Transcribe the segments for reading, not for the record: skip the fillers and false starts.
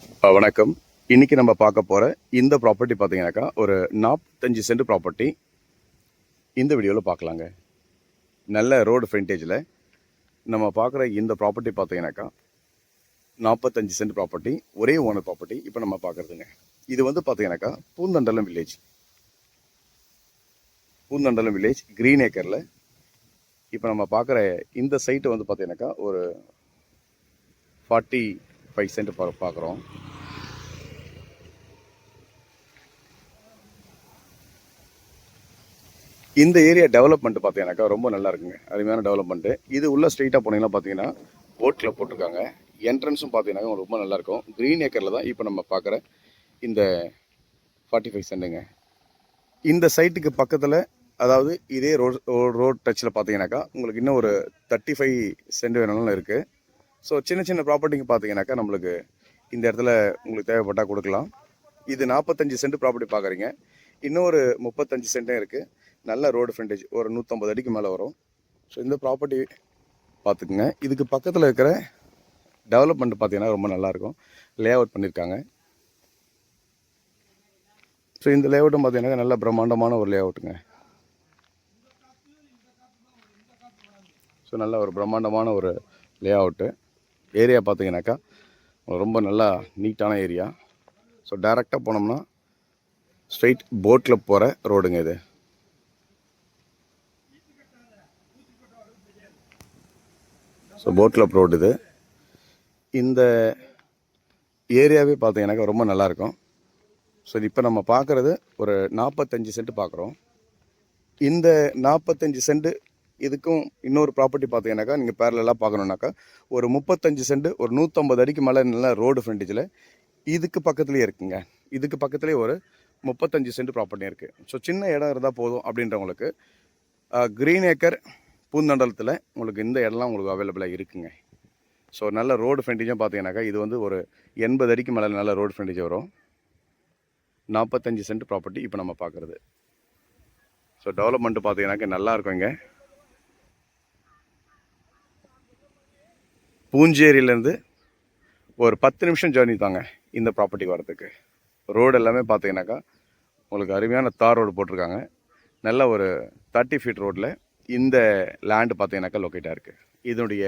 வணக்கம். இன்னைக்கு நம்ம பார்க்க போற இந்த ப்ராப்பர்ட்டி பார்த்தீங்கன்னாக்கா ஒரு 45 சென்ட் ப்ராப்பர்ட்டி இந்த வீடியோவில் பார்க்கலாங்க. நல்ல ரோடு ஃப்ரண்டேஜில் நம்ம பார்க்குற இந்த ப்ராப்பர்ட்டி பார்த்தீங்கன்னாக்கா 45 சென்ட் ப்ராப்பர்ட்டி, ஒரே ஓனர் ப்ராப்பர்ட்டி இப்போ நம்ம பார்க்குறதுங்க. இது வந்து பார்த்தீங்கன்னாக்கா பூந்தண்டலம் வில்லேஜ் கிரீன் ஏக்கரில் இப்போ நம்ம பார்க்குற இந்த சைட்டு வந்து பார்த்தீங்கன்னாக்கா ஒரு 45 சென்ட் பார்க்குறோம். இந்த ஏரியா டெவலப்மெண்ட் பார்த்தீங்கன்னாக்கா ரொம்ப நல்லா இருக்குங்க, அருமையான டெவலப்மெண்ட்டு. இது உள்ள ஸ்ட்ரெயிட்டாக போனீங்கன்னா பார்த்தீங்கன்னா போட் கிளப் போட்டிருக்காங்க. என்ட்ரன்ஸும் பார்த்தீங்கன்னா ரொம்ப நல்லாயிருக்கும். க்ரீன் ஏக்கரில் தான் இப்போ நம்ம பார்க்குற இந்த 45 சென்ட்டுங்க. இந்த சைட்டுக்கு பக்கத்தில், அதாவது இதே ரோட் டச்சில் பார்த்தீங்கன்னாக்கா உங்களுக்கு இன்னும் ஒரு 35 சென்ட் வேணாலும் இருக்குது. ஸோ சின்ன சின்ன ப்ராப்பர்ட்டிக்கு பார்த்தீங்கன்னாக்கா நம்மளுக்கு இந்த இடத்துல உங்களுக்கு தேவைப்பட்டால் கொடுக்கலாம். இது 45 சென்ட் ப்ராப்பர்ட்டி பார்க்குறீங்க. இன்னொரு 35 சென்ட்டும் இருக்குது. நல்ல ரோடு ஃப்ரண்டேஜ், ஒரு 150 அடிக்கு மேலே வரும். ஸோ இந்த ப்ராப்பர்ட்டி பார்த்துக்குங்க. இதுக்கு பக்கத்தில் இருக்கிற டெவலப்மெண்ட் பார்த்தீங்கன்னா ரொம்ப நல்லாயிருக்கும். லே அவுட் பண்ணியிருக்காங்க. ஸோ இந்த லே அவுட்டும் பார்த்தீங்கன்னா நல்ல பிரம்மாண்டமான ஒரு லே அவுட்டுங்க. ஸோ நல்ல ஒரு பிரம்மாண்டமான ஒரு லே அவுட்டு. ஏரியா பார்த்தீங்கன்னாக்கா ரொம்ப நல்லா நீட்டான ஏரியா. ஸோ டைரெக்டாக போனோம்னா ஸ்ட்ரெயிட் போட்டில் போகிற ரோடுங்க இது. ஸோ போட் கிளப் ரோடு இது. இந்த ஏரியாவே பார்த்தீங்கன்னாக்கா ரொம்ப நல்லாயிருக்கும். ஸோ இப்போ நம்ம பார்க்குறது ஒரு 45 சென்ட் பார்க்குறோம். இந்த 45 சென்ட் இதுக்கும் இன்னொரு ப்ராப்பர்ட்டி பார்த்தீங்கன்னாக்கா நீங்கள் பேரலாக பார்க்கணுன்னாக்கா ஒரு 35 சென்ட், ஒரு 150 அடிக்கு மேலே நல்ல ரோடு ஃப்ரண்டேஜில் இதுக்கு பக்கத்துலேயே இருக்குங்க. இதுக்கு பக்கத்துலேயே ஒரு 35 சென்ட் ப்ராப்பர்ட்டி இருக்குது. ஸோ சின்ன இடம் இருந்தால் போதும் அப்படின்றவங்களுக்கு க்ரீன் ஏக்கர் பூந்தண்டலத்தில் உங்களுக்கு இந்த இடம்லாம் உங்களுக்கு அவைலபிளாக இருக்குங்க. ஸோ நல்ல ரோடு ஃப்ரண்டேஜும் பார்த்தீங்கன்னாக்கா இது வந்து ஒரு 80 அடிக்கு மேலே நல்ல ரோடு ஃப்ரண்டேஜ் வரும். 45 சென்ட் ப்ராப்பர்ட்டி இப்போ நம்ம பார்க்குறது. ஸோ டெவலப்மெண்ட்டு பார்த்தீங்கன்னாக்கா நல்லா இருக்கும். இங்கே பூஞ்சேரியிலேருந்து ஒரு 10 நிமிஷம் ஜேர்னி தாங்க இந்த ப்ராப்பர்ட்டி வரதுக்கு. ரோடு எல்லாமே பார்த்தீங்கன்னாக்கா உங்களுக்கு அருமையான தார் ரோடு போட்டிருக்காங்க. நல்ல ஒரு 30 ஃபீட் ரோட்டில் இந்த லேண்டு பார்த்தீங்கன்னாக்கா லொக்கேட்டாக இருக்குது. இதனுடைய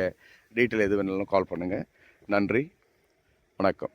டீட்டெயில் எது வேணாலும் கால் பண்ணுங்கள். நன்றி, வணக்கம்.